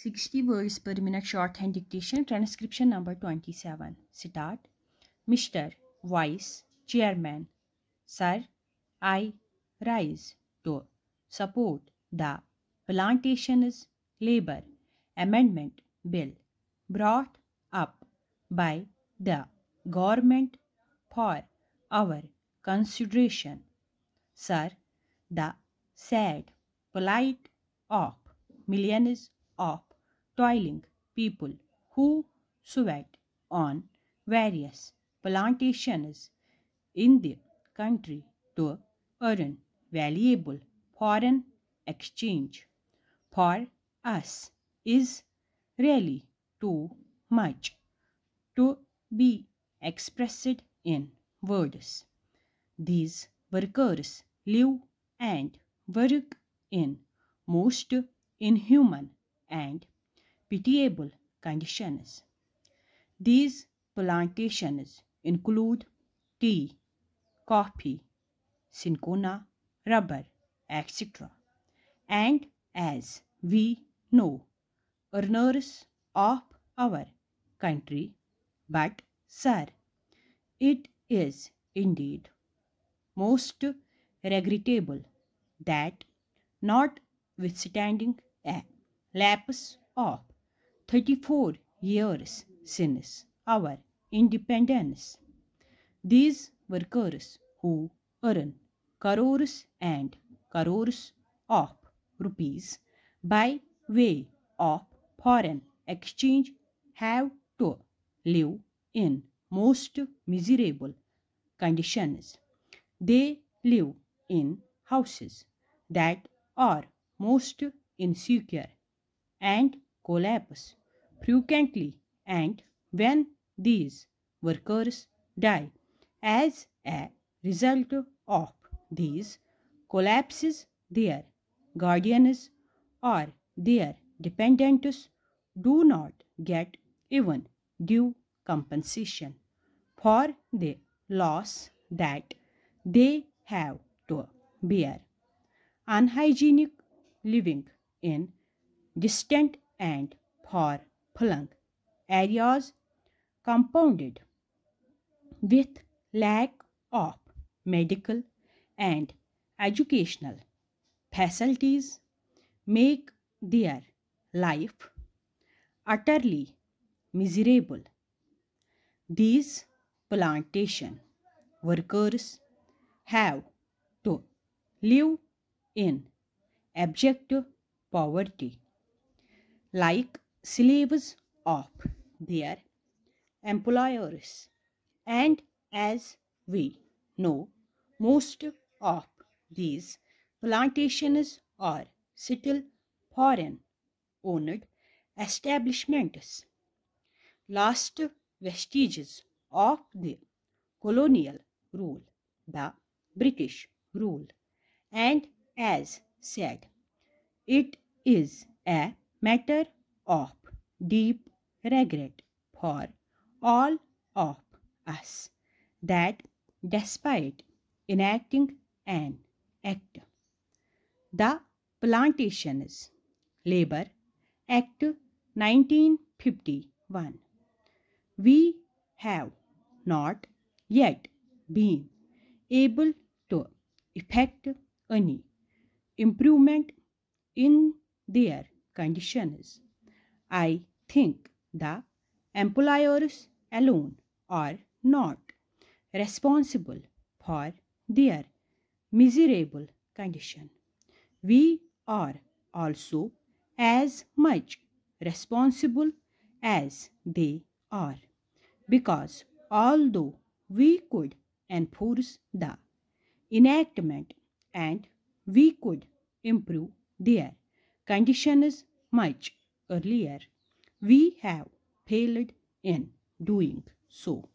60 words per minute shorthand dictation, transcription number 27. Start. Mr. Vice Chairman, Sir, I rise to support the Plantations Labor Amendment Bill brought up by the government for our consideration. Sir, the sad plight of millions of toiling people who sweat on various plantations in the country to earn valuable foreign exchange for us is really too much to be expressed in words. These workers live and work in most inhuman and pitiable conditions. These plantations include tea, coffee, cinchona, rubber, etc. And as we know, earners of our country, but sir, it is indeed most regrettable that notwithstanding a lapse of 34 years since our independence, these workers who earn crores and crores of rupees by way of foreign exchange have to live in most miserable conditions. They live in houses that are most insecure and collapse frequently, and when these workers die as a result of these collapses, their guardians or their dependents do not get even due compensation for the loss that they have to bear. Unhygienic living in distant and far-flung areas compounded with lack of medical and educational facilities make their life utterly miserable. These plantation workers have to live in abject poverty, like slaves of their employers. And as we know, most of these plantations are still foreign owned establishments, last vestiges of the colonial rule, the British rule. And as said, it is a matter of deep regret for all of us that despite enacting an act, the Plantations Labor Act 1951, we have not yet been able to effect any improvement in their conditions. I think the employers alone are not responsible for their miserable condition. We are also as much responsible as they are, because although we could enforce the enactment and we could improve their conditions much earlier, we have failed in doing so.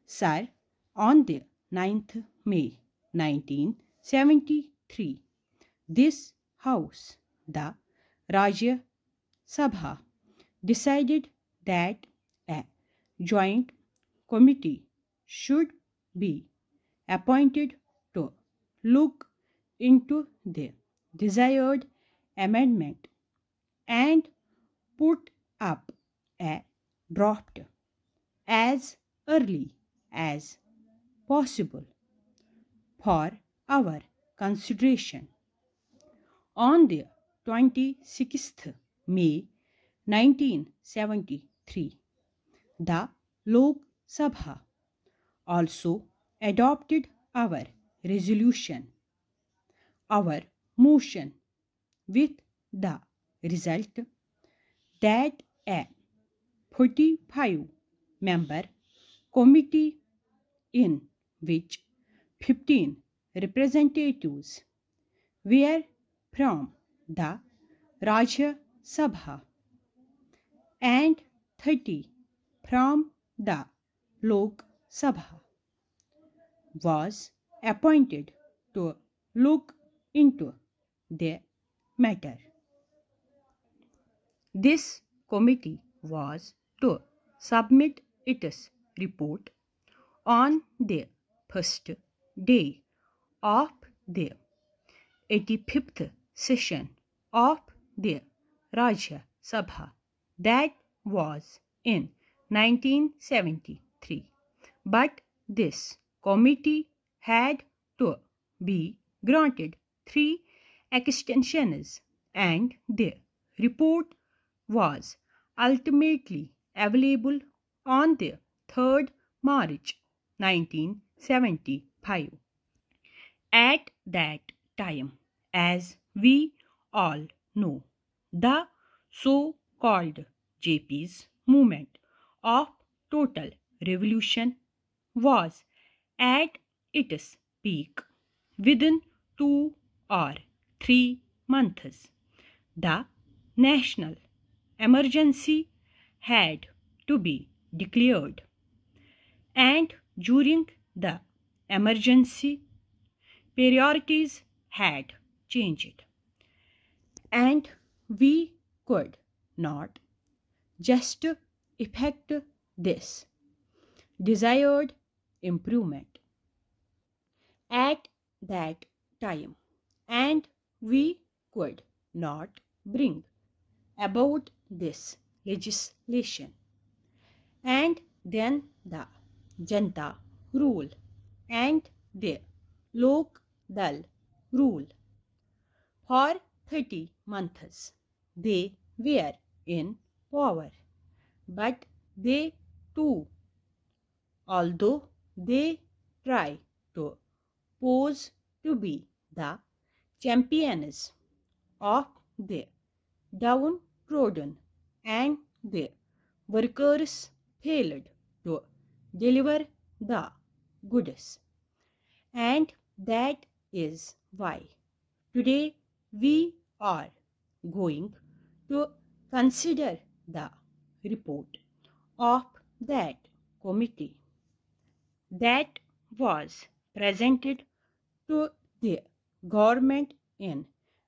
Sir, on the 9th May 1973, this House, the Rajya Sabha, decided that a joint committee should be appointed to look into the desired amendment and put up a draft as early as possible for our consideration. On the 26th May 1973, the Lok Sabha also adopted our resolution, our motion, with the result that a 45-member committee in which 15 representatives were from the Rajya Sabha and 30 from the Lok Sabha was appointed to look into the matter. This committee was to submit its report on the first day of the 85th session of the Rajya Sabha, that was in 1973. But this committee had to be granted 3 extensions, and the report was ultimately available on the 3rd March 1975. At that time, as we all know, the so-called JP's movement of total revolution was at its peak. Within 2 or 3 months, the national emergency had to be declared, and during the emergency, priorities had changed, and we could not just effect this desired improvement at that time, and we could not bring about this legislation. And then the Janta rule and the Lok Dal rule. For 30 months they were in power, but they too, although they try to pose to be the champions of the downtrodden and the workers, failed to deliver the goods. And that is why today we are going to consider the report of that committee that was presented to the government in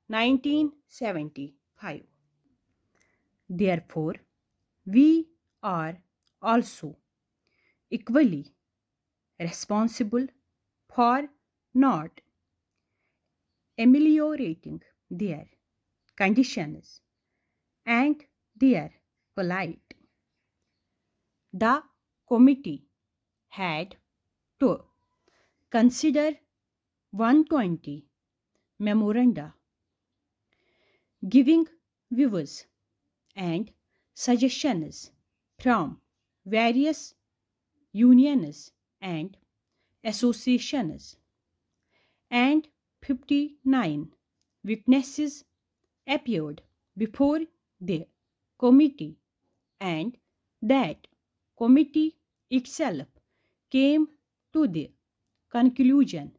1975. Therefore, we are also equally responsible for not ameliorating their conditions and their plight. The committee had to consider 120 memoranda, giving views and suggestions from various unions and associations, and 59 witnesses appeared before the committee, and that committee itself came to the conclusion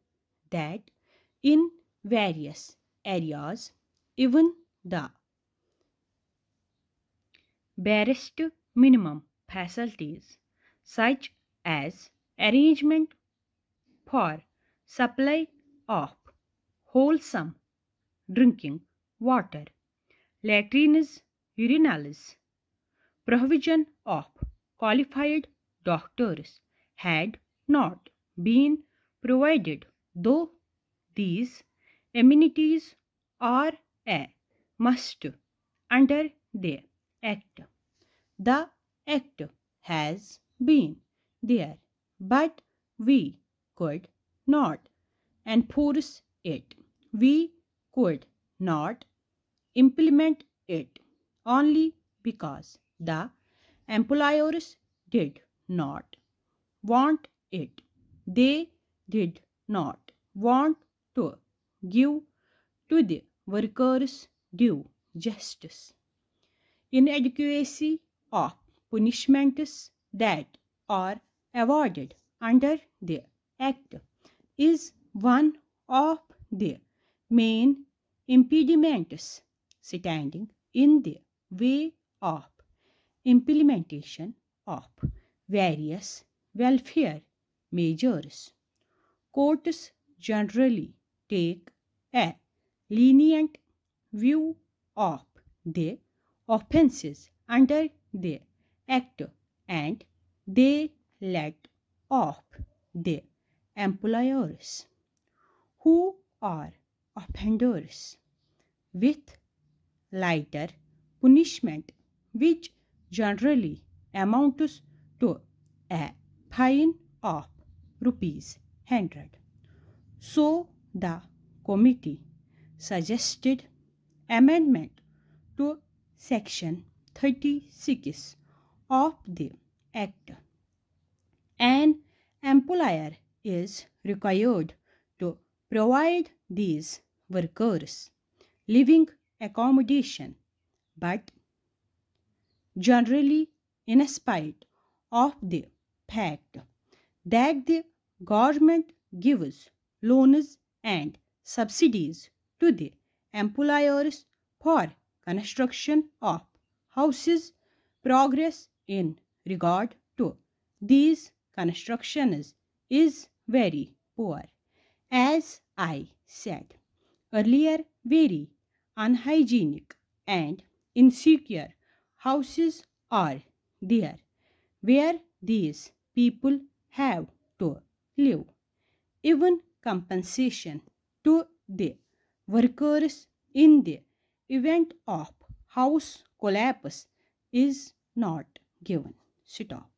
that in various areas, even the barest minimum facilities, such as arrangement for supply of wholesome drinking water, latrines, urinals, provision of qualified doctors, had not been provided, though these amenities are a must under the act. The act has been there, but we could not enforce it. We could not implement it only because the employers did not want it. They did not want to give to the workers due justice. Inadequacy of punishments that are awarded under the Act is one of the main impediments standing in the way of implementation of various welfare measures. Courts generally take a lenient view of the offences under the Act and they let off the employers who are offenders with lighter punishment, which generally amounts to a fine of ₹100. So the committee suggested amendment to Section 36 of the Act. An employer is required to provide these workers living accommodation, but generally in spite of the fact that the government gives loans and subsidies to the employers for construction of houses, progress in regard to these constructions is very poor. As I said earlier, very unhygienic and insecure houses are there where these people have to live. Even compensation to the workers in the event of house collapse is not given. Stop.